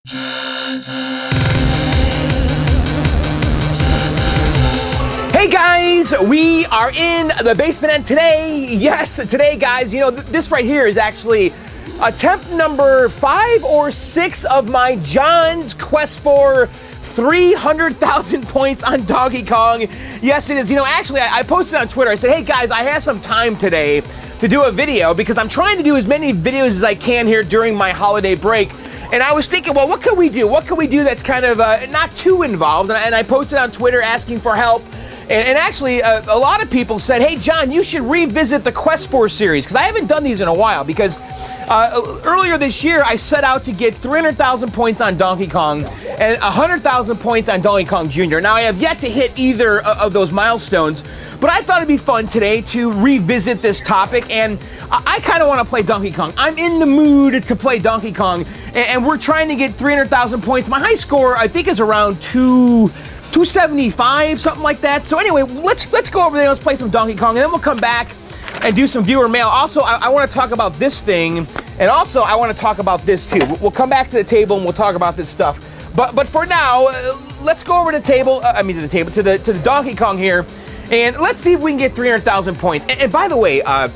Hey guys, we are in the basement, and today guys, you know, this right here is actually attempt number 5 or 6 of my John's quest for 300,000 points on Donkey Kong. Yes, it is. You know, actually, I posted on Twitter. I said, hey guys, I have some time today to do a video because I'm trying to do as many videos as I can here during my holiday break. And I was thinking, well, what can we do? What can we do that's kind of not too involved? And I posted on Twitter asking for help. And actually, a lot of people said, hey, John, you should revisit the Quest 4 series, because I haven't done these in a while, because earlier this year, I set out to get 300,000 points on Donkey Kong and 100,000 points on Donkey Kong Jr. Now, I have yet to hit either of those milestones, but I thought it'd be fun today to revisit this topic, and I kind of want to play Donkey Kong. I'm in the mood to play Donkey Kong, and we're trying to get 300,000 points. My high score, I think, is around 275, something like that. So anyway, let's go over there, let's play some Donkey Kong, and then we'll come back and do some viewer mail. Also, I want to talk about this thing, and also I want to talk about this too. We'll come back to the table and we'll talk about this stuff. But for now, let's go over to the table. To the Donkey Kong here, and let's see if we can get 300,000 points. And by the way, I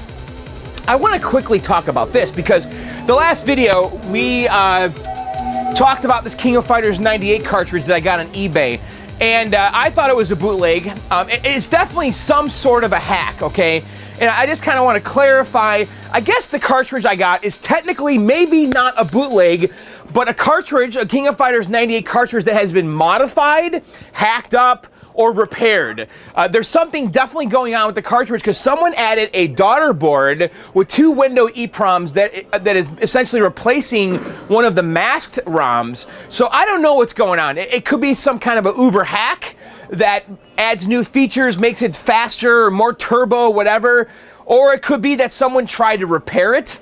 want to quickly talk about this, because the last video we talked about this King of Fighters 98 cartridge that I got on eBay. And I thought it was a bootleg. It's definitely some sort of a hack, okay? And I just kind of want to clarify, I guess the cartridge I got is technically maybe not a bootleg, but a cartridge, a King of Fighters 98 cartridge that has been modified, hacked up, or repaired. There's something definitely going on with the cartridge, because someone added a daughter board with 2 window EEPROMs that is essentially replacing one of the masked ROMs. So I don't know what's going on. It could be some kind of a Uber hack that adds new features, makes it faster, more turbo, whatever. Or it could be that someone tried to repair it.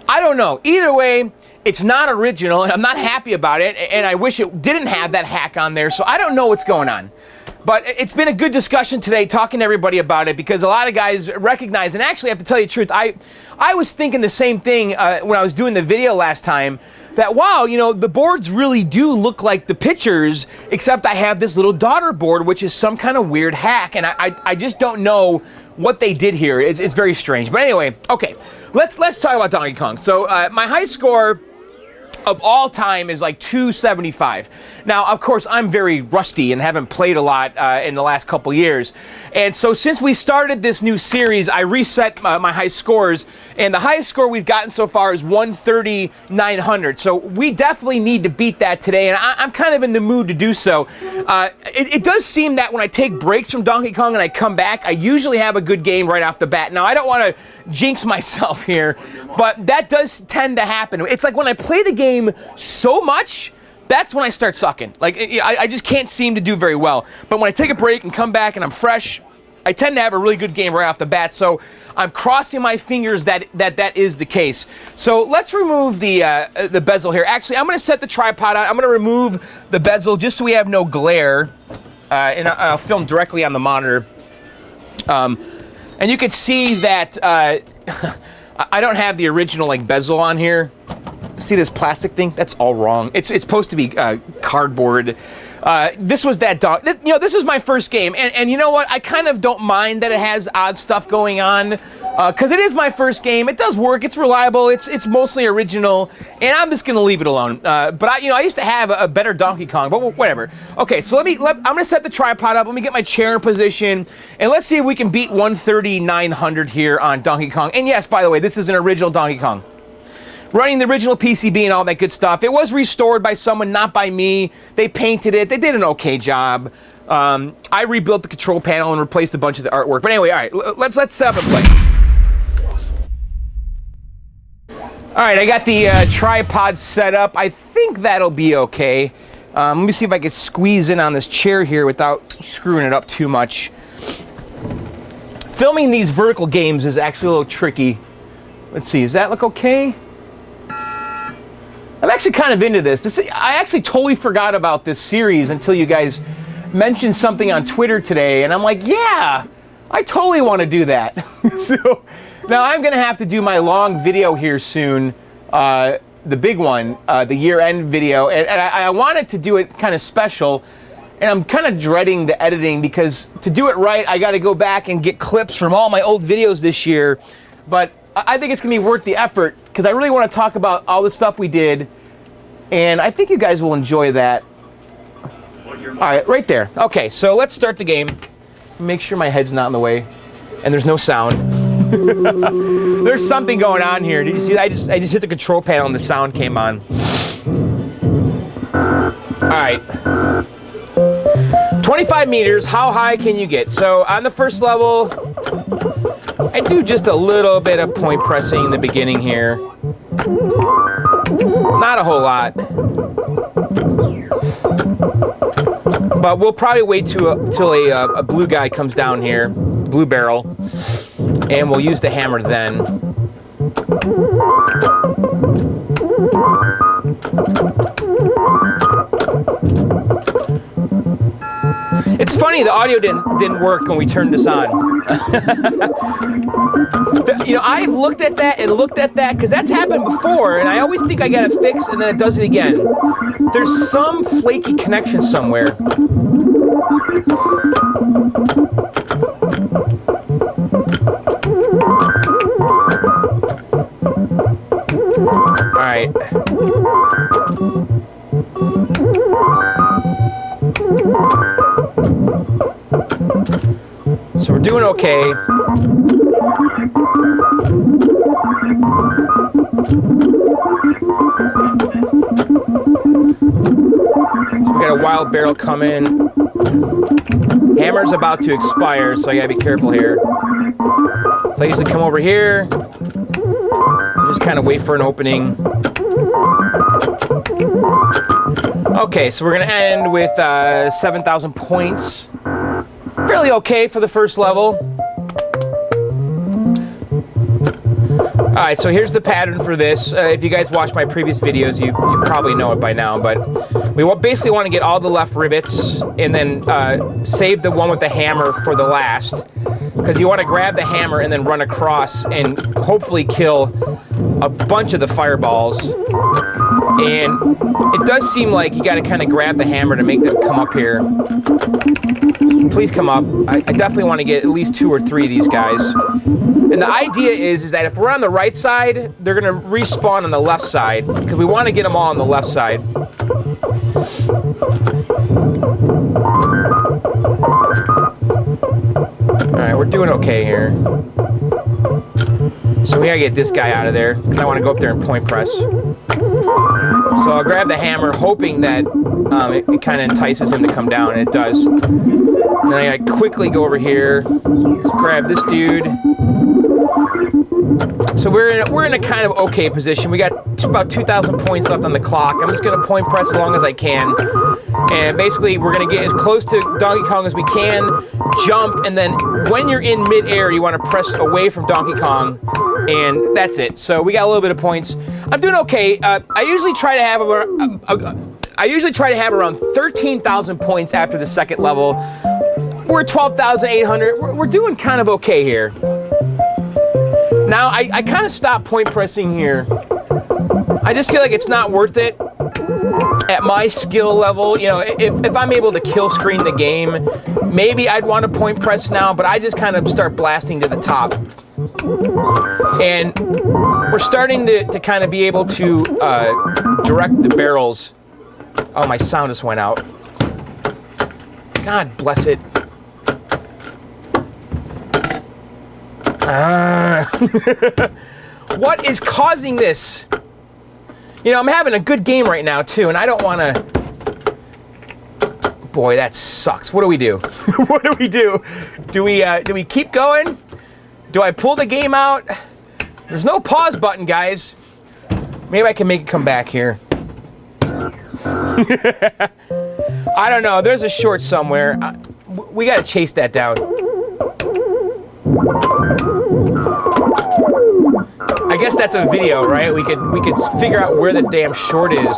I don't know. Either way, it's not original, and I'm not happy about it, and I wish it didn't have that hack on there, so I don't know what's going on. But it's been a good discussion today, talking to everybody about it, because a lot of guys recognize, and actually I have to tell you the truth, I was thinking the same thing when I was doing the video last time, that wow, you know, the boards really do look like the pictures, except I have this little daughter board, which is some kind of weird hack, and I just don't know what they did here. It's very strange. But anyway, okay, let's talk about Donkey Kong. So my high score of all time is like 275. Now, of course, I'm very rusty and haven't played a lot in the last couple years. And so since we started this new series, I reset my high scores, and the highest score we've gotten so far is 130,900. So we definitely need to beat that today, and I'm kind of in the mood to do so. It does seem that when I take breaks from Donkey Kong and I come back, I usually have a good game right off the bat. Now, I don't want to jinx myself here, but that does tend to happen. It's like when I play the game so much, that's when I start sucking. Like, I just can't seem to do very well. But when I take a break and come back and I'm fresh, I tend to have a really good game right off the bat. So I'm crossing my fingers that is the case. So let's remove the bezel here. Actually, I'm going to set the tripod out. I'm going to remove the bezel just so we have no glare. And I'll film directly on the monitor. And you can see that I don't have the original like bezel on here. See this plastic thing? That's all wrong. It's supposed to be cardboard. This was that dog. You know, this is my first game, and you know what? I kind of don't mind that it has odd stuff going on, because it is my first game. It does work. It's reliable. It's mostly original, and I'm just gonna leave it alone. But I used to have a better Donkey Kong, but whatever. Okay, so I'm gonna set the tripod up. Let me get my chair in position, and let's see if we can beat 130,900 here on Donkey Kong. And yes, by the way, this is an original Donkey Kong. Running the original PCB and all that good stuff. It was restored by someone, not by me. They painted it. They did an okay job. I rebuilt the control panel and replaced a bunch of the artwork. But anyway, all right, let's set up and play. All right, I got the tripod set up. I think that'll be okay. Let me see if I can squeeze in on this chair here without screwing it up too much. Filming these vertical games is actually a little tricky. Let's see, does that look okay? I'm actually kind of into this. I actually totally forgot about this series until you guys mentioned something on Twitter today, and I'm like, yeah, I totally want to do that. So now I'm going to have to do my long video here soon the big one, the year-end video, and I wanted to do it kind of special, and I'm kind of dreading the editing because to do it right, I got to go back and get clips from all my old videos this year, but I think it's going to be worth the effort because I really want to talk about all the stuff we did, and I think you guys will enjoy that. All right, right there. Okay, so let's start the game. Make sure my head's not in the way, and there's no sound. There's something going on here. Did you see that? I just hit the control panel and the sound came on. All right. 25 meters, how high can you get? So on the first level, I do just a little bit of point pressing in the beginning here. Not a whole lot. But we'll probably wait till a blue guy comes down here, blue barrel, and we'll use the hammer then. It's funny, the audio didn't work when we turned this on. You know, I've looked at that and looked at that because that's happened before, and I always think I got it fixed and then it does it again. There's some flaky connection somewhere. All right. So we're doing okay. So we got a wild barrel coming. Hammer's about to expire, so I gotta be careful here. So I usually come over here, just kind of wait for an opening. Okay, so we're gonna end with 7,000 points. Fairly okay for the first level. All right, so here's the pattern for this. If you guys watch my previous videos, you probably know it by now, but we basically want to get all the left rivets and then save the one with the hammer for the last, because you want to grab the hammer and then run across and hopefully kill a bunch of the fireballs. And it does seem like you got to kind of grab the hammer to make them come up here. Please come up. I definitely want to get at least 2 or 3 of these guys. And the idea is that if we're on the right side, they're going to respawn on the left side, because we want to get them all on the left side. All right, we're doing okay here. So we gotta get this guy out of there, because I want to go up there and point press. So I'll grab the hammer, hoping that it kind of entices him to come down, and it does. And then I gotta quickly go over here. Let's grab this dude. So we're in a kind of okay position. We got about 2,000 points left on the clock. I'm just gonna point press as long as I can. And basically we're gonna get as close to Donkey Kong as we can, jump, and then when you're in mid-air, you wanna press away from Donkey Kong, and that's it. So we got a little bit of points. I'm doing okay. I usually try to have around 13,000 points after the second level. We're at 12,800. We're doing kind of okay here. Now, I kind of stopped point pressing here. I just feel like it's not worth it at my skill level. You know, if I'm able to kill screen the game, maybe I'd want to point press now, but I just kind of start blasting to the top. And we're starting to kind of be able to direct the barrels. Oh, my sound just went out. God bless it. What is causing this? You know, I'm having a good game right now, too, and I don't want to... Boy, that sucks. What do we do? What do we do? Do we keep going? Do I pull the game out? There's no pause button, guys. Maybe I can make it come back here. I don't know. There's a short somewhere. We got to chase that down. I guess that's a video, right? We could figure out where the damn short is.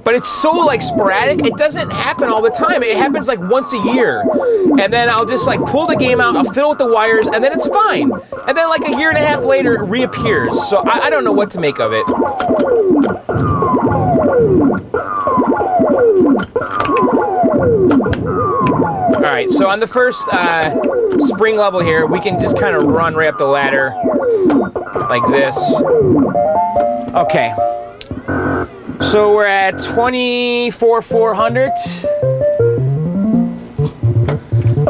But it's so like sporadic. It doesn't happen all the time. It happens like once a year. And then I'll just like pull the game out, I'll fiddle with the wires, and then it's fine. And then like a year and a half later, it reappears. So I don't know what to make of it. All right, so on the first spring level here, we can just kind of run right up the ladder like this. Okay. So we're at 24,400.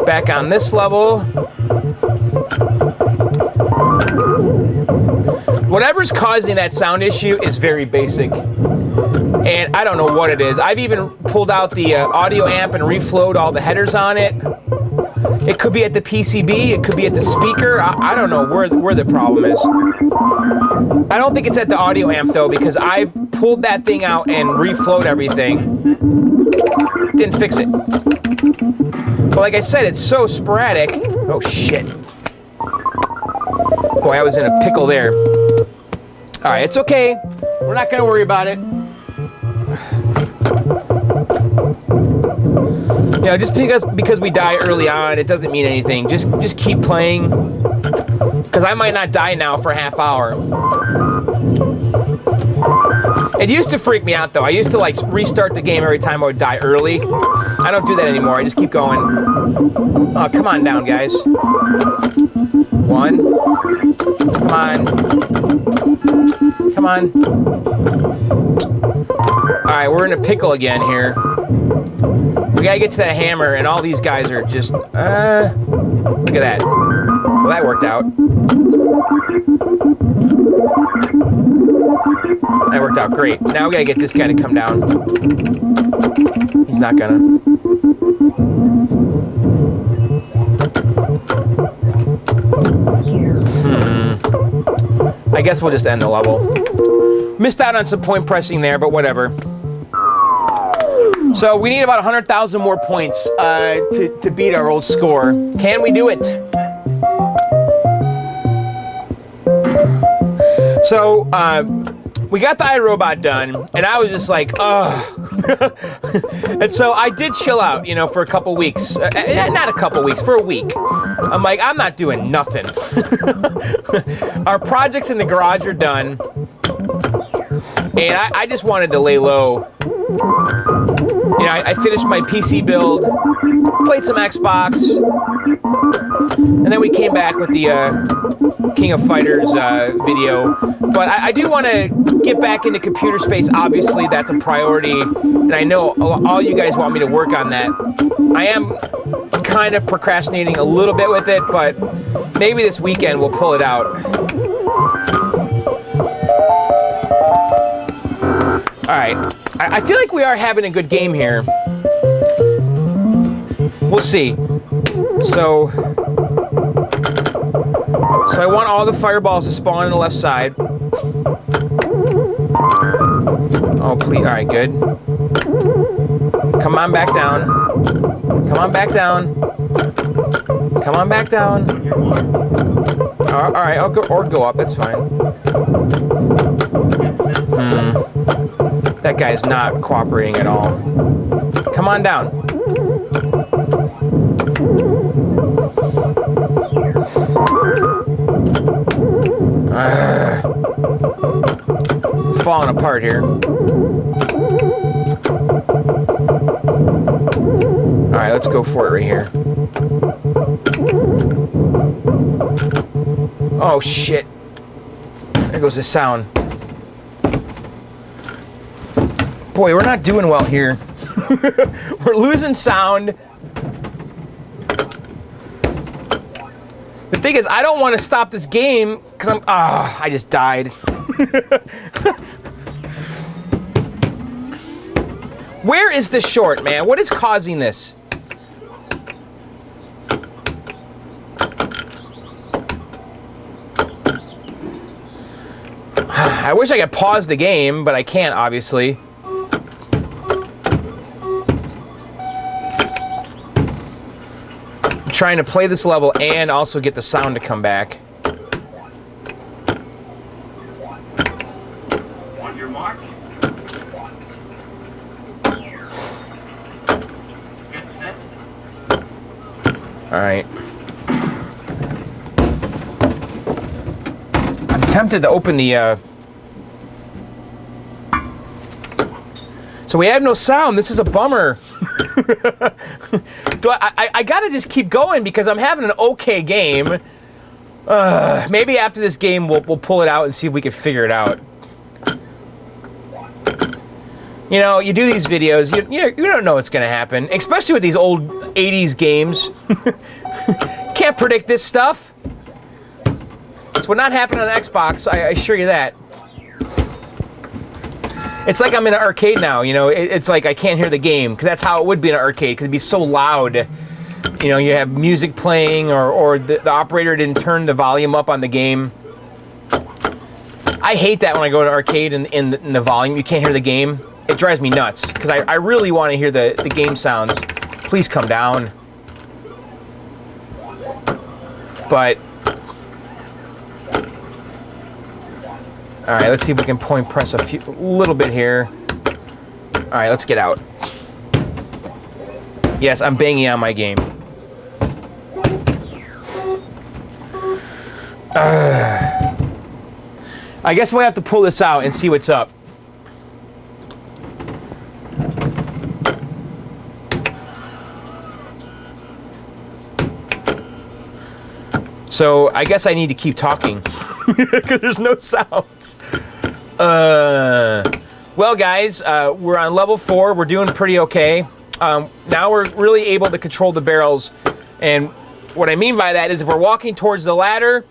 Back on this level. Whatever's causing that sound issue is very basic. And I don't know what it is. I've even pulled out the audio amp and reflowed all the headers on it. It could be at the PCB, it could be at the speaker. I don't know where the problem is. I don't think it's at the audio amp though, because I've pulled that thing out and reflowed everything. Didn't fix it. But like I said, it's so sporadic. Oh shit. Boy, I was in a pickle there. All right, it's okay. We're not gonna worry about it. You know, just because we die early on, it doesn't mean anything. Just keep playing, because I might not die now for a half hour. It used to freak me out though. I used to like restart the game every time I would die early. I don't do that anymore. I just keep going. Oh, come on down, guys. One. Come on. Come on. All right, we're in a pickle again here. We gotta get to that hammer, and all these guys are just, look at that. Well, that worked out. That worked out great. Now we gotta get this guy to come down. He's not gonna. I guess we'll just end the level. Missed out on some point pressing there, but whatever. So we need about 100,000 more points to beat our old score. Can we do it? So we got the iRobot done, and I was just like, ugh. And so I did chill out, you know, for a couple weeks. Not a couple weeks, for a week. I'm like, I'm not doing nothing. Our projects in the garage are done, and I just wanted to lay low. You know, I finished my PC build, played some Xbox, and then we came back with the King of Fighters video. But I do want to get back into computer space. Obviously, that's a priority, and I know all you guys want me to work on that. I am kind of procrastinating a little bit with it, but maybe this weekend we'll pull it out. All right, I feel like we are having a good game here. We'll see. So I want all the fireballs to spawn on the left side. Oh, please. All right, good. Come on back down. Come on back down. Come on back down. All right, I'll go, or go up. That's fine. That guy's not cooperating at all. Come on down. Falling apart here. All right, let's go for it right here. Oh shit. There goes the sound. Boy, we're not doing well here. We're losing sound. The thing is, I don't want to stop this game because I just died. Where is the short, man? What is causing this? I wish I could pause the game, but I can't, obviously. I'm trying to play this level and also get the sound to come back. On your mark. All right. I'm tempted to open the... So we have no sound. This is a bummer. I gotta just keep going because I'm having an okay game. Maybe after this game we'll pull it out and see if we can figure it out. You know, you do these videos, you don't know what's gonna happen, especially with these old 80s games. Can't predict this stuff. This would not happen on Xbox, I assure you that. It's like I'm in an arcade now, you know, it's like I can't hear the game, because that's how it would be in an arcade, because it'd be so loud. You know, you have music playing, or the operator didn't turn the volume up on the game. I hate that when I go to an arcade and in the volume, you can't hear the game. It drives me nuts, because I really want to hear the game sounds. Please come down. But... Alright, let's see if we can point press a little bit here. Alright, let's get out. Yes, I'm banging on my game. I guess we'll have to pull this out and see what's up. So, I guess I need to keep talking. Because there's no sounds. Well, guys, we're on level 4. We're doing pretty okay. Now we're really able to control the barrels. And what I mean by that is if we're walking towards the ladder,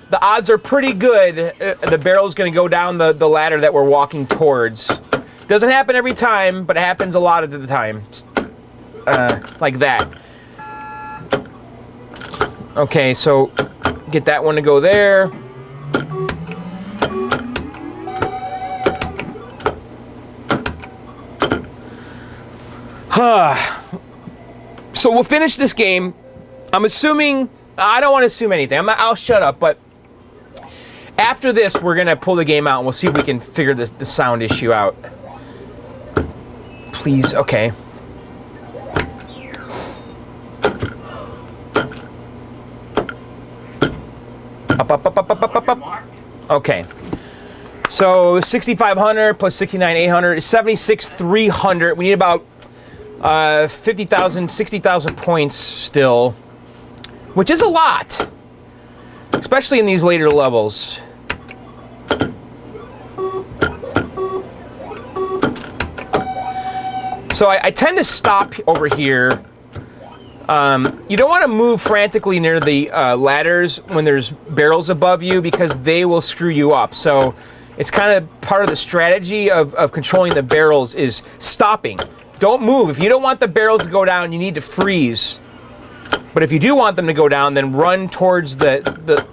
the odds are pretty good the barrel's going to go down the ladder that we're walking towards. Doesn't happen every time, but it happens a lot of the time. Like that. Okay, so get that one to go there. So we'll finish this game. I'm assuming... I don't want to assume anything. I'll shut up, but... After this, we're going to pull the game out, and we'll see if we can figure the sound issue out. Please, okay. Up. Okay. So 6,500 plus 69,800 is 76,300. We need about 50,000, 60,000 points still, which is a lot, especially in these later levels. So I tend to stop over here. You don't want to move frantically near the ladders when there's barrels above you, because they will screw you up. So it's kind of part of the strategy of controlling the barrels is stopping. Don't move. If you don't want the barrels to go down, you need to freeze. But if you do want them to go down, then run towards the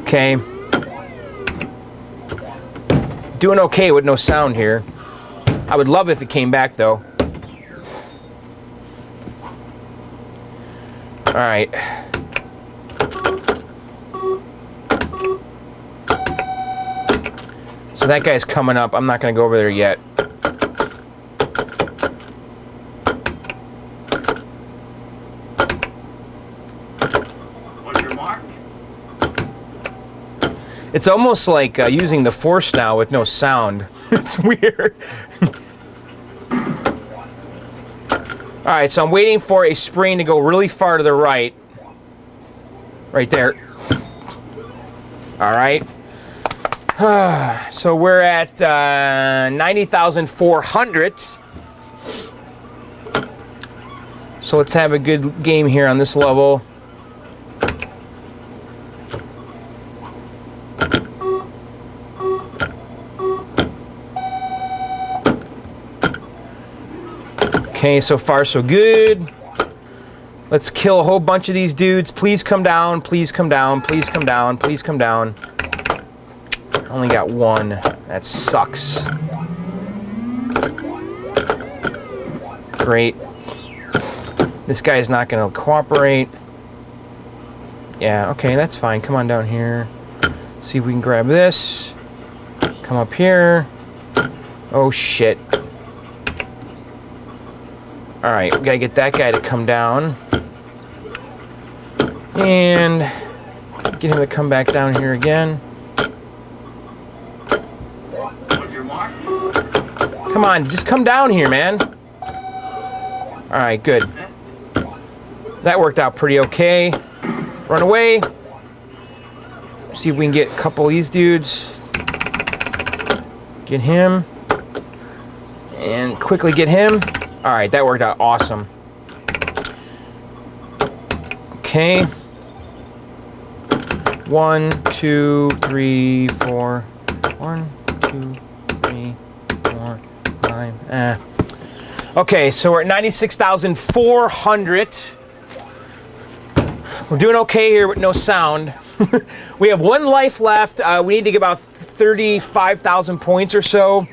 Okay. Doing okay with no sound here. I would love if it came back, though. All right. So that guy's coming up. I'm not going to go over there yet. What's your mark? It's almost like using the Force now with no sound. It's weird. All right, so I'm waiting for a spring to go really far to the right. Right there. All right. So we're at 90,400. So let's have a good game here on this level. Okay, so far so good. Let's kill a whole bunch of these dudes. Please come down, please come down, please come down, please come down. Only got one. That sucks. Great. This guy's not going to cooperate. Yeah, okay, that's fine. Come on down here. See if we can grab this. Come up here. Oh shit. Alright, we gotta get that guy to come down. And get him to come back down here again. On your mark. Come on, just come down here, man. Alright, good. That worked out pretty okay. Run away. See if we can get a couple of these dudes. Get him. And quickly get him. Alright, that worked out awesome. Okay. 1, 2, 3, 4. 1, 2, 3, 4, 5. Okay, so we're at 96,400. We're doing okay here with no sound. We have 1 life left. We need to get about 35,000 points or so.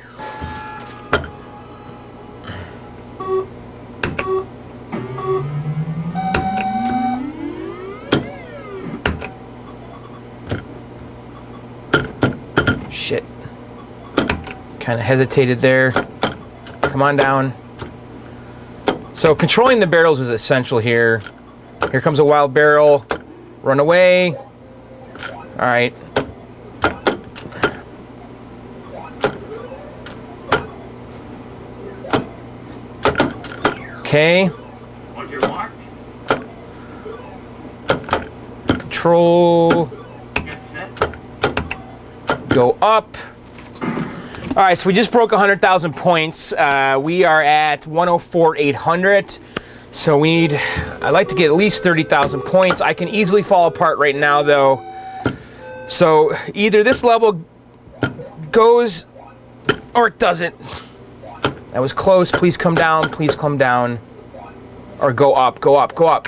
Shit. Kind of hesitated there. Come on down. So controlling the barrels is essential here. Here comes a wild barrel. Run away. Alright. Okay. On your mark. Control. Get set. Go up. Alright, so we just broke 100,000 points. We are at 104,800. So we need, I'd like to get at least 30,000 points. I can easily fall apart right now though. So either this level goes or it doesn't. That was close. Please come down. Please come down. Or go up. Go up. Go up.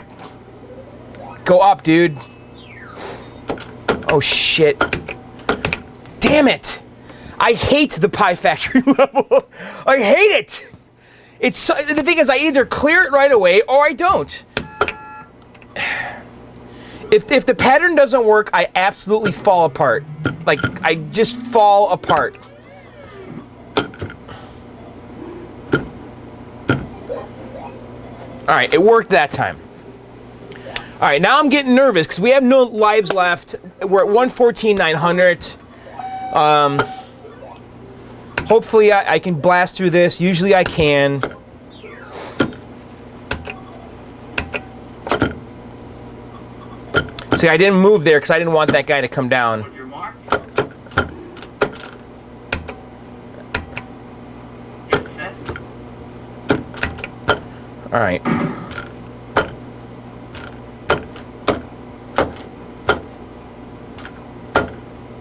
Go up, dude. Oh shit. Damn it. I hate the Pie Factory level. I hate it. It's so, the thing is, I either clear it right away or I don't. If the pattern doesn't work, I absolutely fall apart. Like, I just fall apart. Alright, it worked that time. Alright, now I'm getting nervous because we have no lives left. We're at 114,900. Hopefully I can blast through this. Usually I can. See, I didn't move there because I didn't want that guy to come down. On your mark. Get set. All right.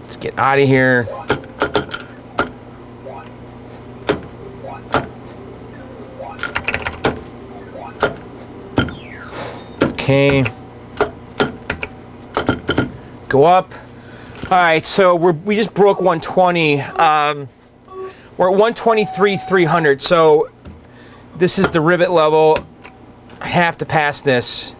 Let's get out of here. Okay. Go up. All right, so we just broke 120. We're at 123,300. So this is the rivet level. I have to pass this.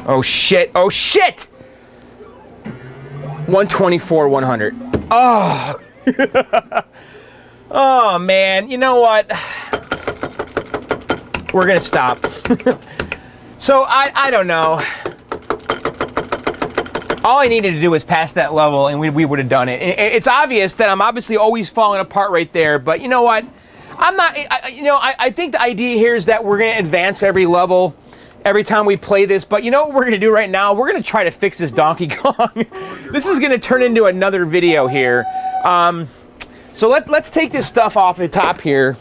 Oh shit! Oh shit! 124, 100. Oh. Oh man, you know what? We're gonna stop. So I don't know. All I needed to do was pass that level and we would have done it. It's obvious that I'm obviously always falling apart right there, but you know what? I'm not, I think the idea here is that we're gonna advance every level every time we play this, but you know what we're gonna do right now? We're gonna try to fix this Donkey Kong. This is gonna turn into another video here. So let's take this stuff off the top here.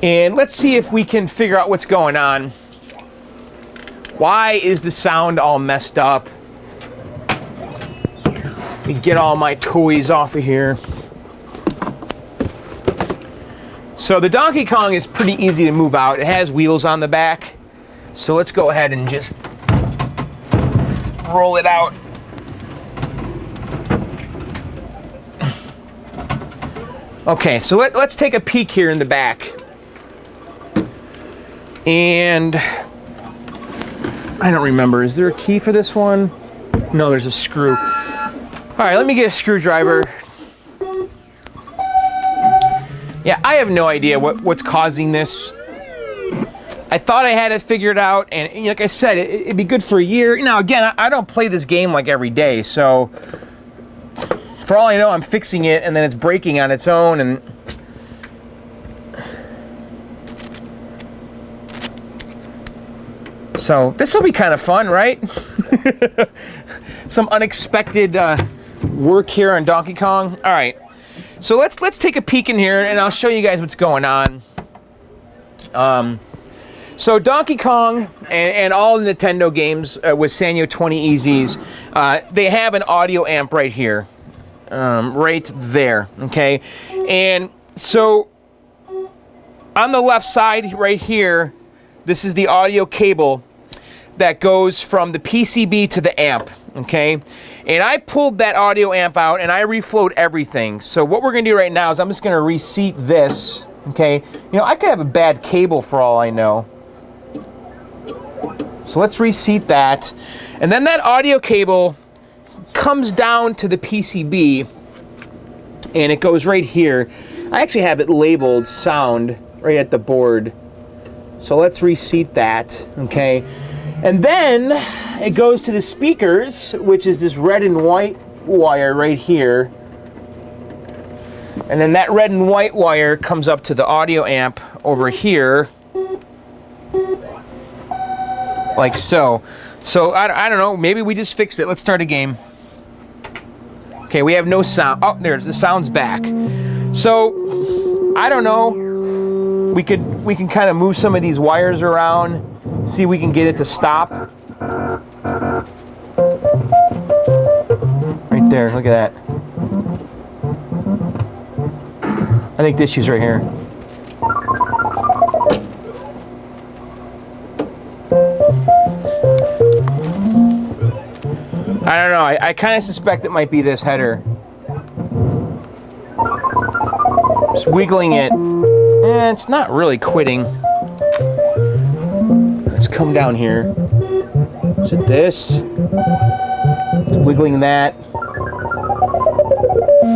And let's see if we can figure out what's going on. Why is the sound all messed up? Let me get all my toys off of here. So the Donkey Kong is pretty easy to move out. It has wheels on the back. So let's go ahead and just roll it out. Okay, so let's take a peek here in the back. And I don't remember. Is there a key for this one? No, there's a screw. All right, let me get a screwdriver. Yeah, I have no idea what's causing this. I thought I had it figured out, and like I said, it'd be good for a year. Now, again, I don't play this game like every day, so for all I know, I'm fixing it, and then it's breaking on its own, and so this will be kind of fun, right? Some unexpected work here on Donkey Kong. All right, so let's take a peek in here, and I'll show you guys what's going on. So Donkey Kong and all Nintendo games with Sanyo 20 EZs, they have an audio amp right here, right there, okay? And so on the left side right here, this is the audio cable that goes from the PCB to the amp, okay? And I pulled that audio amp out and I reflowed everything. So what we're gonna do right now is I'm just gonna reseat this, okay? You know, I could have a bad cable for all I know. So let's reseat that. And then that audio cable comes down to the PCB and it goes right here. I actually have it labeled sound right at the board. So let's reseat that, okay? And then it goes to the speakers, which is this red and white wire right here. And then that red and white wire comes up to the audio amp over here. Like so. So, I don't know, maybe we just fixed it. Let's start a game. Okay, we have no sound. Oh, there's the sound's back. So, I don't know. We can kind of move some of these wires around, see if we can get it to stop. Right there, look at that. I think the issue's right here. I don't know, I kind of suspect it might be this header. Just wiggling it. It's not really quitting. Let's come down here. Is it this? It's wiggling that.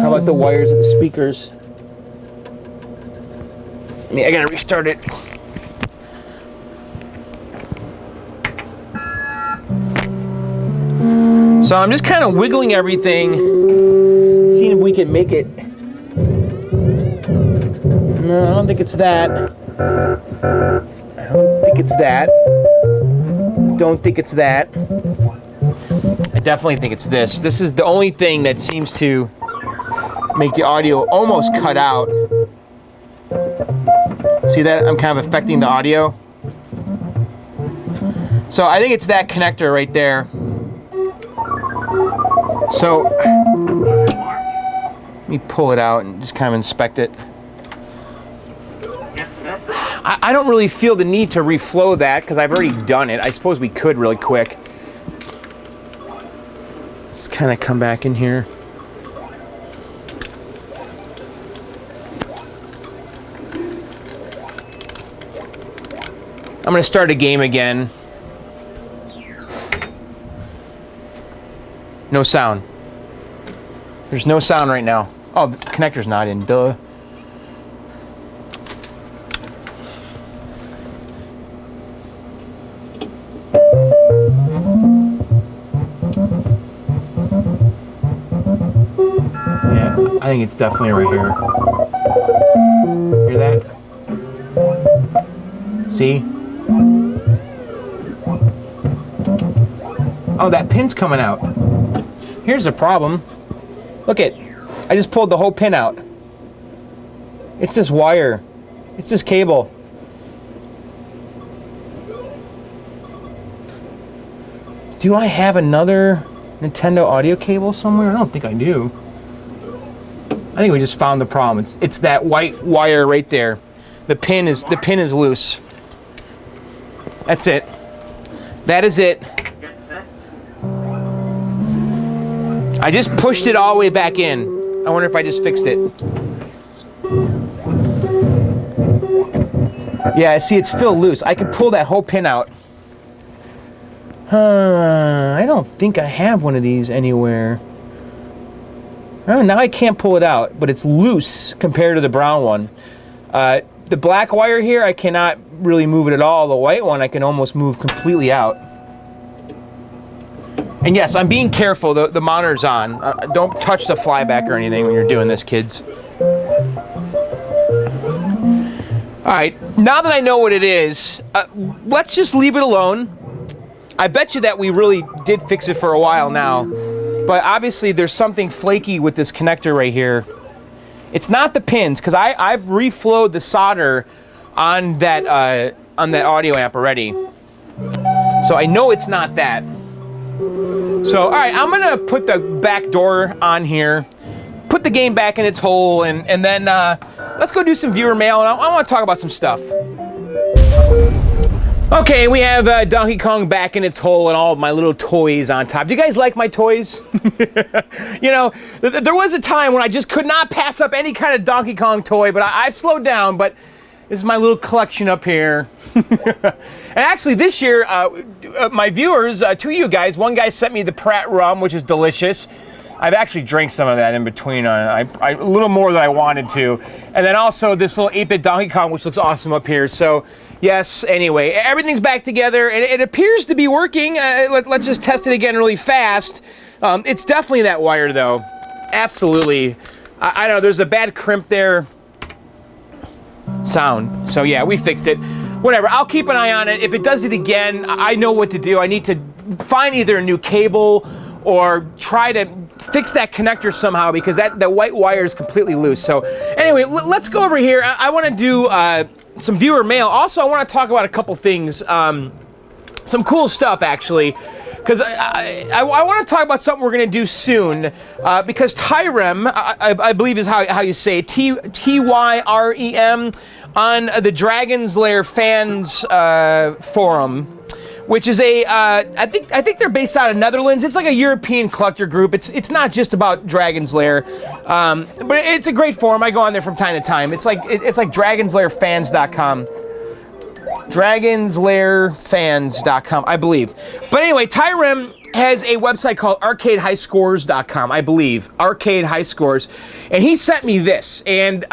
How about the wires of the speakers? I gotta restart it. So I'm just kind of wiggling everything, seeing if we can make it. No, I don't think it's that. I don't think it's that. Don't think it's that. I definitely think it's this. This is the only thing that seems to make the audio almost cut out. See that? I'm kind of affecting the audio. So I think it's that connector right there. So let me pull it out and just kind of inspect it. I don't really feel the need to reflow that because I've already done it. I suppose we could really quick. Let's kind of come back in here. I'm going to start a game again. No sound. There's no sound right now. Oh, the connector's not in, duh. Yeah, I think it's definitely right here. Hear that? See? Oh, that pin's coming out. Here's the problem. Look it. I just pulled the whole pin out. It's this wire. It's this cable. Do I have another Nintendo audio cable somewhere? I don't think I do. I think we just found the problem. It's that white wire right there. The pin is loose. That's it. That is it. I just pushed it all the way back in. I wonder if I just fixed it. Yeah, see, it's still loose. I could pull that whole pin out. I don't think I have one of these anywhere. Oh, now I can't pull it out, but it's loose compared to the brown one. The black wire here, I cannot really move it at all. The white one, I can almost move completely out. And yes, I'm being careful. The monitor's on. Don't touch the flyback or anything when you're doing this, kids. All right, now that I know what it is, let's just leave it alone. I bet you that we really did fix it for a while now, but obviously there's something flaky with this connector right here. It's not the pins, because I've reflowed the solder on that audio amp already. So I know it's not that. So, all right, I'm gonna put the back door on here, put the game back in its hole, and then let's go do some viewer mail, and I want to talk about some stuff. Okay, we have Donkey Kong back in its hole and all of my little toys on top. Do you guys like my toys? You know, there was a time when I just could not pass up any kind of Donkey Kong toy, but I've slowed down, but this is my little collection up here. And actually this year, my viewers, two of you guys, one guy sent me the Pratt rum, which is delicious. I've actually drank some of that in between, a little more than I wanted to. And then also this little 8-bit Donkey Kong, which looks awesome up here. So, yes, anyway, everything's back together, and it appears to be working. Let's just test it again really fast. It's definitely that wire, though. Absolutely. I don't know, there's a bad crimp there. Sound. So, yeah, we fixed it. Whatever, I'll keep an eye on it. If it does it again, I know what to do. I need to find either a new cable or try to fix that connector somehow, because that white wire is completely loose. So anyway, let's go over here. I want to do some viewer mail. Also, I want to talk about a couple things, some cool stuff actually, because I want to talk about something we're going to do soon, because Tyrem, I believe is how you say it, T-Y-R-E-M, on the Dragon's Lair fans forum, which is I think they're based out of Netherlands. It's like a European collector group. It's not just about Dragon's Lair, but it's a great forum. I go on there from time to time. It's like dragonslairfans.com. dragonslairfans.com, I believe. But anyway, Tyrem has a website called arcadehighscores.com, I believe. Arcade High Scores. And he sent me this. And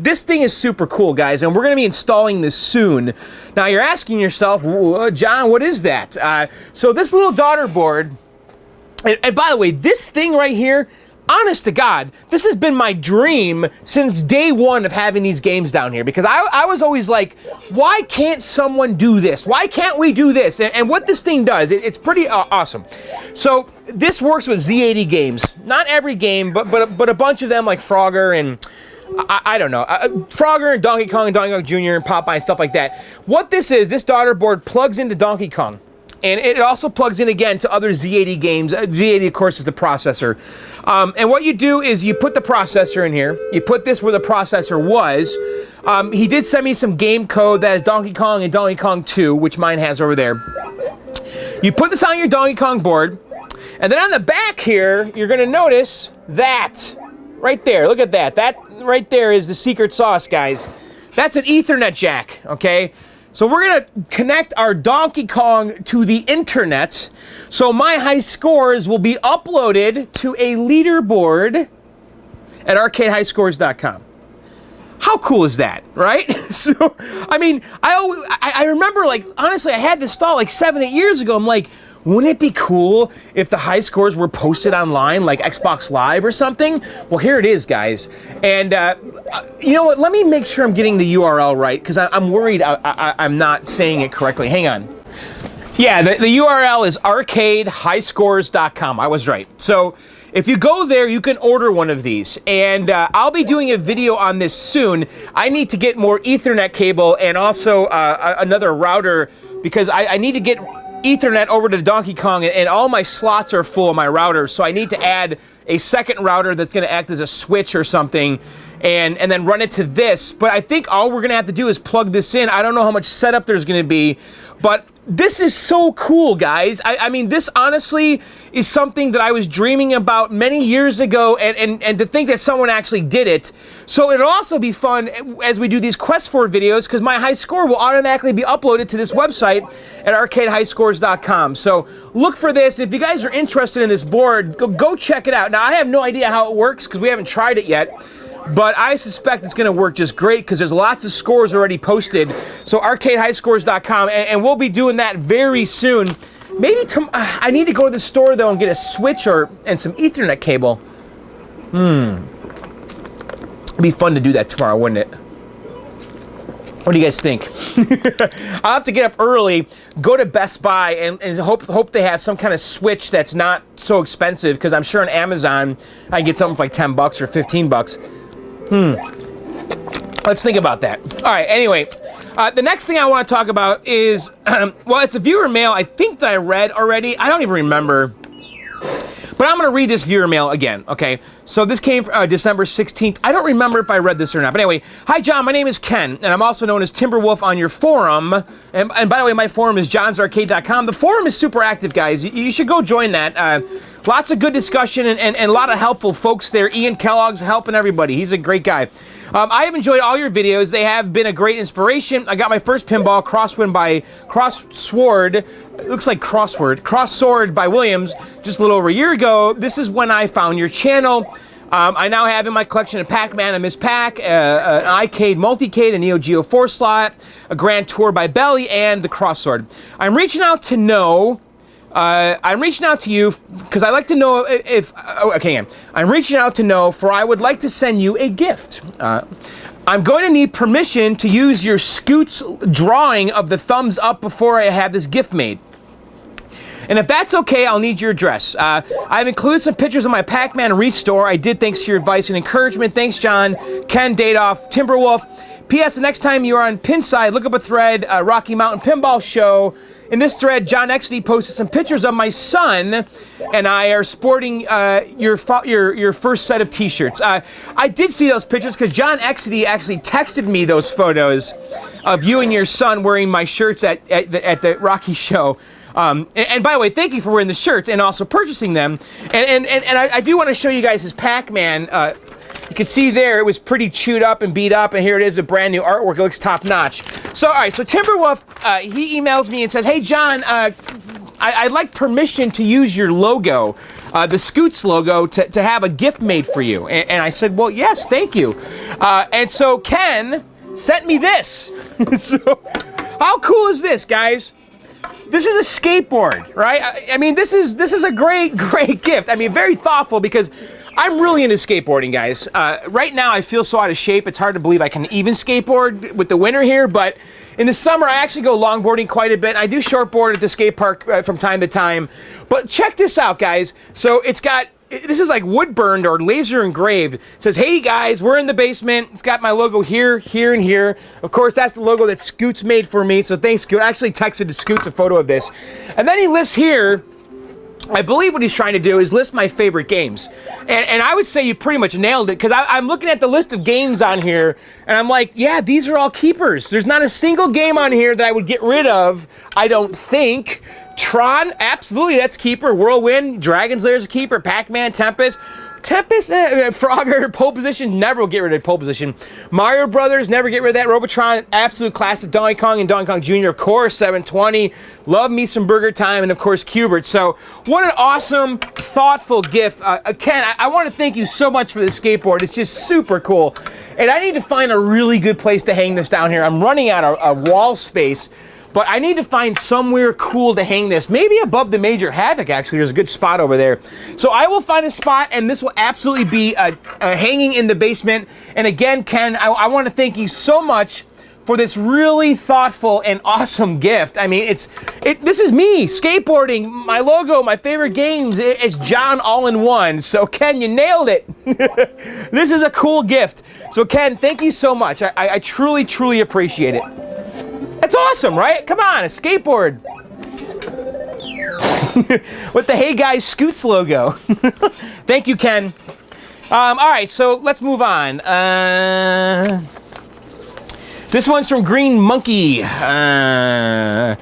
this thing is super cool, guys. And we're going to be installing this soon. Now, you're asking yourself, John, what is that? So this little daughter board, and by the way, this thing right here, honest to God, this has been my dream since day one of having these games down here, because I was always like, why can't someone do this? Why can't we do this? And what this thing does, it's pretty awesome. So this works with Z80 games. Not every game, but a bunch of them, like Frogger and I don't know, Frogger and Donkey Kong Jr. and Popeye and stuff like that. What this is, this daughter board plugs into Donkey Kong. And it also plugs in again to other Z80 games. Z80, of course, is the processor. And what you do is you put the processor in here. You put this where the processor was. He did send me some game code that has Donkey Kong and Donkey Kong 2, which mine has over there. You put this on your Donkey Kong board. And then on the back here, you're going to notice that right there. Look at that. That right there is the secret sauce, guys. That's an Ethernet jack, okay? So we're going to connect our Donkey Kong to the internet, so my high scores will be uploaded to a leaderboard at arcadehighscores.com. How cool is that, right? So, I mean, I remember, like, honestly, I had this thought like 7-8 years ago. I'm like, wouldn't it be cool if the high scores were posted online, like Xbox Live or something? Well, here it is, guys. And you know what? Let me make sure I'm getting the URL right, because I'm worried I'm not saying it correctly. Hang on. Yeah, the URL is arcadehighscores.com. I was right. So if you go there, you can order one of these. And I'll be doing a video on this soon. I need to get more Ethernet cable and also another router, because I need to get Ethernet over to Donkey Kong, and all my slots are full of my routers, so I need to add a second router that's going to act as a switch or something. and then run it to this. But I think all we're gonna have to do is plug this in. I don't know how much setup there's gonna be, but this is so cool, guys. I mean, this honestly is something that I was dreaming about many years ago, and to think that someone actually did it. So it'll also be fun as we do these Quest 4 videos, because my high score will automatically be uploaded to this website at arcadehighscores.com. So look for this. If you guys are interested in this board, go check it out. Now, I have no idea how it works because we haven't tried it yet, but I suspect it's going to work just great because there's lots of scores already posted. So arcadehighscores.com, and we'll be doing that very soon. Maybe I need to go to the store though and get a switch and some Ethernet cable. It'd be fun to do that tomorrow, wouldn't it? What do you guys think? I'll have to get up early, go to Best Buy, and hope they have some kind of switch that's not so expensive, because I'm sure on Amazon I can get something for like 10 bucks or 15 bucks. Let's think about that. All right, anyway, the next thing I want to talk about is, well, it's a viewer mail I think that I read already. I don't even remember. But I'm going to read this viewer mail again, okay? So this came December 16th. I don't remember if I read this or not. But anyway, hi, John. My name is Ken, and I'm also known as Timberwolf on your forum. And by the way, my forum is johnsarcade.com. The forum is super active, guys. You should go join that. Lots of good discussion and a lot of helpful folks there. Ian Kellogg's helping everybody. He's a great guy. I have enjoyed all your videos. They have been a great inspiration. I got my first pinball, Crosswind by Crossword. It looks like Crossword by Williams, just a little over a year ago. This is when I found your channel. I now have in my collection a Pac-Man, a Miss Pac, an iCade, Multicade, a Neo Geo 4 slot, a Grand Tour by Belly, and the Crossword. I'm reaching out to you because I like to know I'm reaching out to know, for I would like to send you a gift. I'm going to need permission to use your Scoots drawing of the thumbs up before I have this gift made. And if that's okay, I'll need your address. I've included some pictures of my Pac-Man restore I did thanks to your advice and encouragement. Thanks, John, Ken, Dadoff, Timberwolf. P.S. The next time you are on Pinside, look up a thread, Rocky Mountain Pinball Show. In this thread, John Exley posted some pictures of my son and I are sporting your first set of T-shirts. I did see those pictures because John Exley actually texted me those photos of you and your son wearing my shirts at the Rocky Show. And by the way, thank you for wearing the shirts and also purchasing them. And I do want to show you guys his Pac-Man. You can see there it was pretty chewed up and beat up, and here it is, a brand new artwork. It looks top notch. So, all right, so Timberwolf, he emails me and says, hey, John, I'd like permission to use your logo, the Scoots logo, to have a gift made for you. And I said, well, yes, thank you. And so Ken sent me this. So, how cool is this, guys? This is a skateboard, right? I mean, this is a great gift. I mean, very thoughtful, because I'm really into skateboarding, guys. Right now, I feel so out of shape. It's hard to believe I can even skateboard with the winter here, but in the summer, I actually go longboarding quite a bit. I do shortboard at the skate park from time to time. But check this out, guys. So this is like wood burned or laser engraved. It says, hey guys, we're in the basement. It's got my logo here, here, and here. Of course, that's the logo that Scoots made for me. So thanks, Scoot. I actually texted to Scoots a photo of this. And then he lists here, I believe what he's trying to do is list my favorite games. And I would say you pretty much nailed it, because I'm looking at the list of games on here, and I'm like, yeah, these are all keepers. There's not a single game on here that I would get rid of, I don't think. Tron, absolutely, that's keeper. Whirlwind, Dragon's Lair's a keeper. Pac-Man, Tempest, Frogger, pole position, never will get rid of pole position. Mario Brothers, never get rid of that. Robotron, absolute classic. Donkey Kong and Donkey Kong Jr., of course. 720, love me some Burger Time, and of course Cubert. So what an awesome, thoughtful gift. Ken, I want to thank you so much for this skateboard. It's just super cool. And I need to find a really good place to hang this down here. I'm running out of wall space, but I need to find somewhere cool to hang this. Maybe above the Major Havoc, actually. There's a good spot over there. So I will find a spot, and this will absolutely be hanging in the basement. And again, Ken, I want to thank you so much for this really thoughtful and awesome gift. I mean, this is me, skateboarding, my logo, my favorite games. It's John all in one. So Ken, you nailed it. This is a cool gift. So Ken, thank you so much. I truly, truly appreciate it. That's awesome, right? Come on, a skateboard. With the Hey Guys Scoots logo. Thank you, Ken. All right, so let's move on. This one's from Green Monkey. Hey,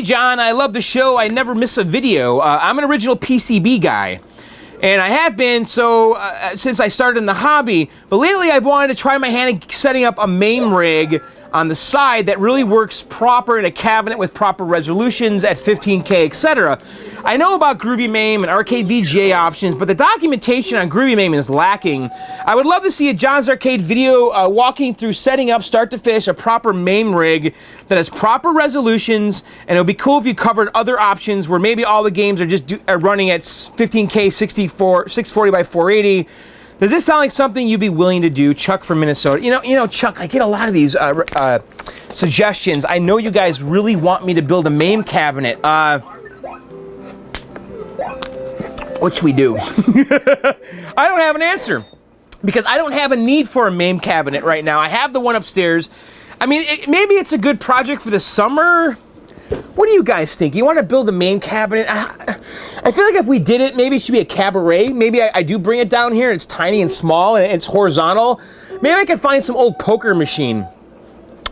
John, I love the show. I never miss a video. I'm an original PCB guy. And I have been since I started in the hobby. But lately I've wanted to try my hand at setting up a MAME rig on the side that really works proper in a cabinet with proper resolutions at 15K, etc. I know about Groovy MAME and arcade VGA options, but the documentation on Groovy MAME is lacking. I would love to see a John's Arcade video walking through setting up, start to finish, a proper MAME rig that has proper resolutions, and it would be cool if you covered other options where maybe all the games are just running at 15K 640 by 480. Does this sound like something you'd be willing to do? Chuck from Minnesota. You know, Chuck, I get a lot of these suggestions. I know you guys really want me to build a MAME cabinet. What should we do? I don't have an answer because I don't have a need for a MAME cabinet right now. I have the one upstairs. I mean, maybe it's a good project for the summer. What do you guys think? You want to build a MAME cabinet? I feel like if we did it, maybe it should be a cabaret. Maybe I do bring it down here. It's tiny and small and it's horizontal. Maybe I could find some old poker machine,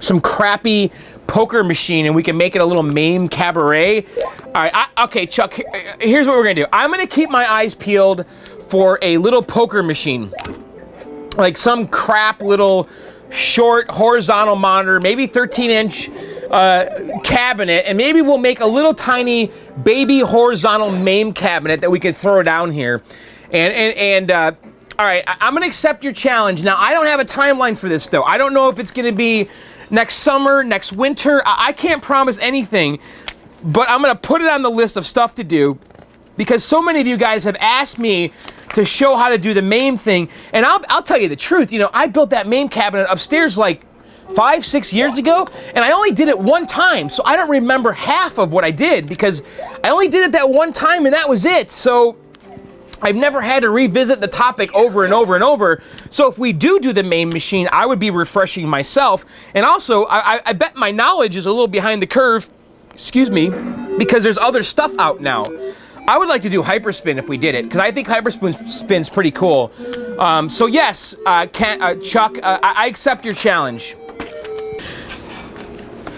some crappy poker machine, and we can make it a little MAME cabaret. All right, okay, Chuck, here's what we're gonna do. I'm gonna keep my eyes peeled for a little poker machine, like some crap little short horizontal monitor, maybe 13-inch cabinet, and maybe we'll make a little tiny baby horizontal MAME cabinet that we could throw down here. All right, I'm gonna accept your challenge. Now, I don't have a timeline for this though. I don't know if it's gonna be next summer, next winter. I can't promise anything, but I'm gonna put it on the list of stuff to do because so many of you guys have asked me to show how to do the MAME thing, and I'll tell you the truth. You know, I built that MAME cabinet upstairs like 5-6 years ago, and I only did it one time, so I don't remember half of what I did because I only did it that one time and that was it. So I've never had to revisit the topic over and over and over. So if we do the MAME machine, I would be refreshing myself, and also I bet my knowledge is a little behind the curve, excuse me, because there's other stuff out now. I would like to do Hyperspin if we did it, because I think Hyperspin's pretty cool. So yes, Chuck, I accept your challenge.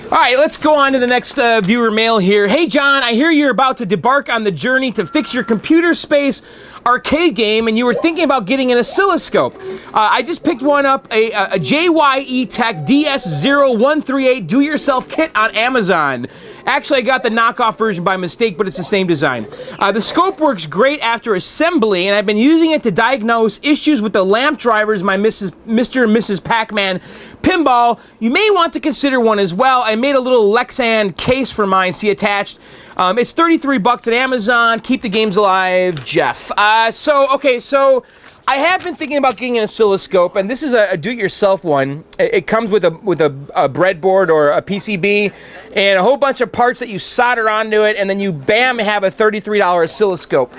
All right, let's go on to the next viewer mail here. Hey, John, I hear you're about to debark on the journey to fix your computer space arcade game, and you were thinking about getting an oscilloscope. I just picked one up, a JYE Tech DS0138 do-yourself kit on Amazon. Actually, I got the knockoff version by mistake, but it's the same design. The scope works great after assembly, and I've been using it to diagnose issues with the lamp drivers, my Mr. and Mrs. Pac-Man pinball. You may want to consider one as well. I made a little Lexan case for mine, see attached. It's $33 at Amazon. Keep the games alive, Jeff. So I have been thinking about getting an oscilloscope, and this is a do-it-yourself one. It comes with a breadboard or a PCB and a whole bunch of parts that you solder onto it, and then you, bam, have a $33 oscilloscope.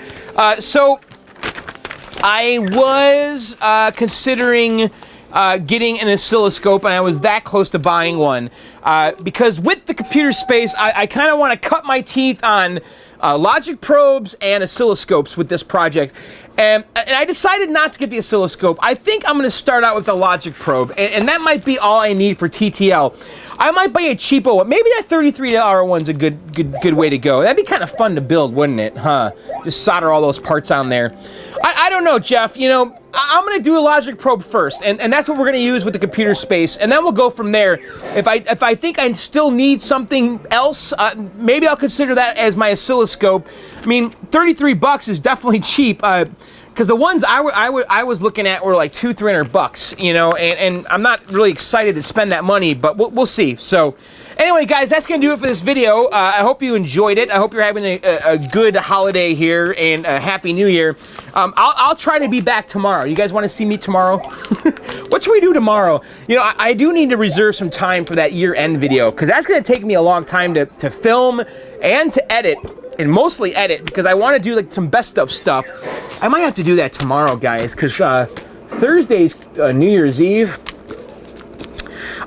So I was considering getting an oscilloscope, and I was that close to buying one. Because with the computer space, I kind of want to cut my teeth on logic probes and oscilloscopes with this project. And I decided not to get the oscilloscope. I think I'm going to start out with the logic probe, and that might be all I need for TTL. I might buy a cheapo one. Maybe that $33 one's a good way to go. That'd be kind of fun to build, wouldn't it? Huh? Just solder all those parts on there. I don't know, Jeff. You know, I'm going to do a logic probe first, and that's what we're going to use with the computer space, and then we'll go from there. If I think I still need something else, maybe I'll consider that as my oscilloscope. I mean, $33 is definitely cheap. Because the ones I was looking at were like $200-300, you know, and I'm not really excited to spend that money, but we'll see. So anyway, guys, that's gonna do it for this video. I hope you enjoyed it. I hope you're having a good holiday here and a happy New Year. I'll try to be back tomorrow. You guys want to see me tomorrow? What should we do tomorrow? You know, I do need to reserve some time for that year-end video because that's gonna take me a long time to film and to edit. And mostly edit, because I want to do like some best of stuff. I might have to do that tomorrow, guys, because Thursday's New Year's Eve.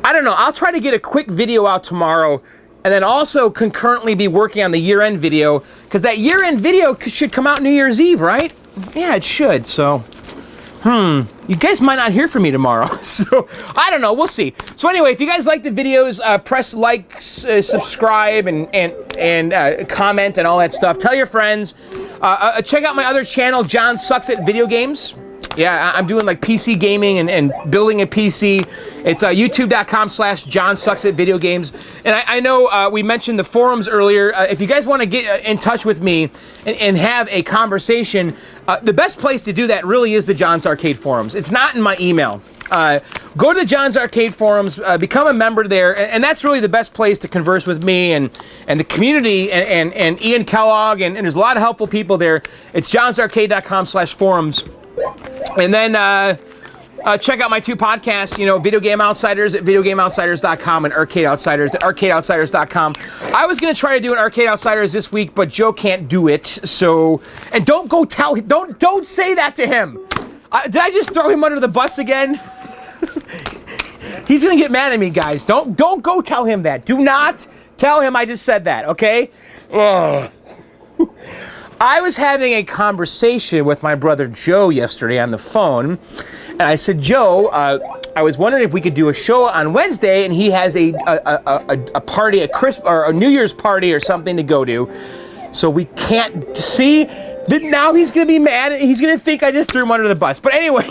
I don't know. I'll try to get a quick video out tomorrow, and then also concurrently be working on the year-end video, because that year-end video should come out New Year's Eve, right? Yeah, it should. So You guys might not hear from me tomorrow, so I don't know. We'll see. So anyway, if you guys like the videos, press like, subscribe, and comment and all that stuff. Tell your friends. Check out my other channel, John Sucks at Video Games. Yeah, I'm doing like PC gaming and building a PC. It's youtube.com/John Sucks at Video Games. And I know we mentioned the forums earlier. If you guys want to get in touch with me and have a conversation, the best place to do that really is the John's Arcade forums. It's not in my email. Go to the John's Arcade forums, become a member there, and that's really the best place to converse with me and the community and Ian Kellogg, and there's a lot of helpful people there. It's johnsarcade.com/forums. And then check out my two podcasts, Video Game Outsiders at videogameoutsiders.com and Arcade Outsiders at arcadeoutsiders.com. I was going to try to do an Arcade Outsiders this week, but Joe can't do it, so... And don't go tell him, don't say that to him! Did I just throw him under the bus again? He's going to get mad at me, guys. Don't go tell him that. Do not tell him I just said that, okay? Ugh. I was having a conversation with my brother Joe yesterday on the phone, and I said, Joe, I was wondering if we could do a show on Wednesday, and he has a party, a New Year's party or something to go to, so we can't see. Now he's gonna be mad. He's gonna think I just threw him under the bus. But anyway,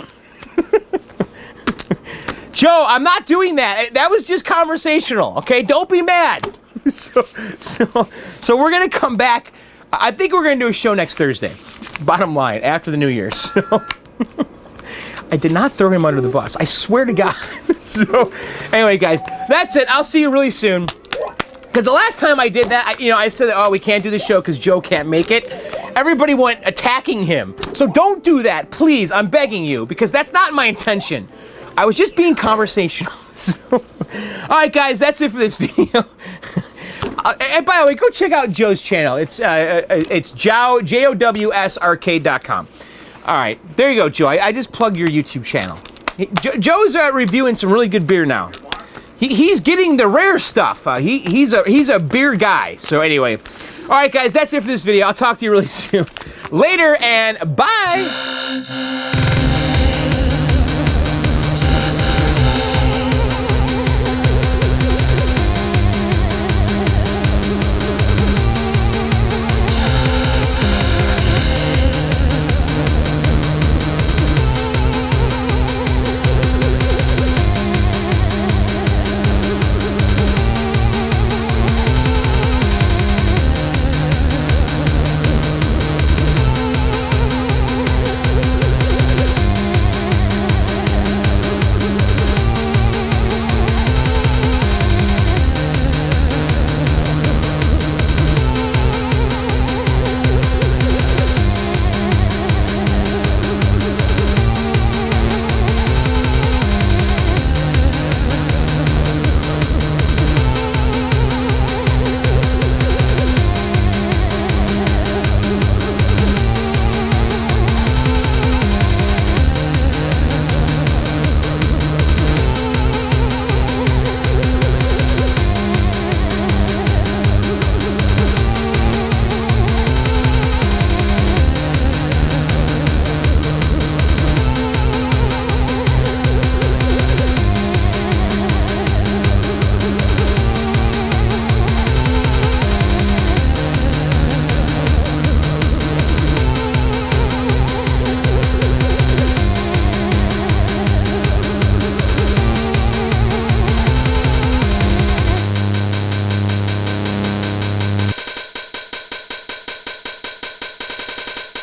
Joe, I'm not doing that. That was just conversational. Okay, don't be mad. So we're gonna come back. I think we're going to do a show next Thursday, bottom line, after the New Year. So, I did not throw him under the bus. I swear to God. So, anyway, guys, that's it. I'll see you really soon. Because the last time I did that, I said, oh, we can't do the show because Joe can't make it. Everybody went attacking him. So don't do that, please. I'm begging you, because that's not my intention. I was just being conversational. So, all right, guys, that's it for this video. And by the way, go check out Joe's channel. It's JOWS-arcade.com. All right, there you go, Joe. I just plugged your YouTube channel. Joe's reviewing some really good beer now. He's getting the rare stuff. He's a beer guy. So anyway, all right, guys, that's it for this video. I'll talk to you really soon. Later and bye.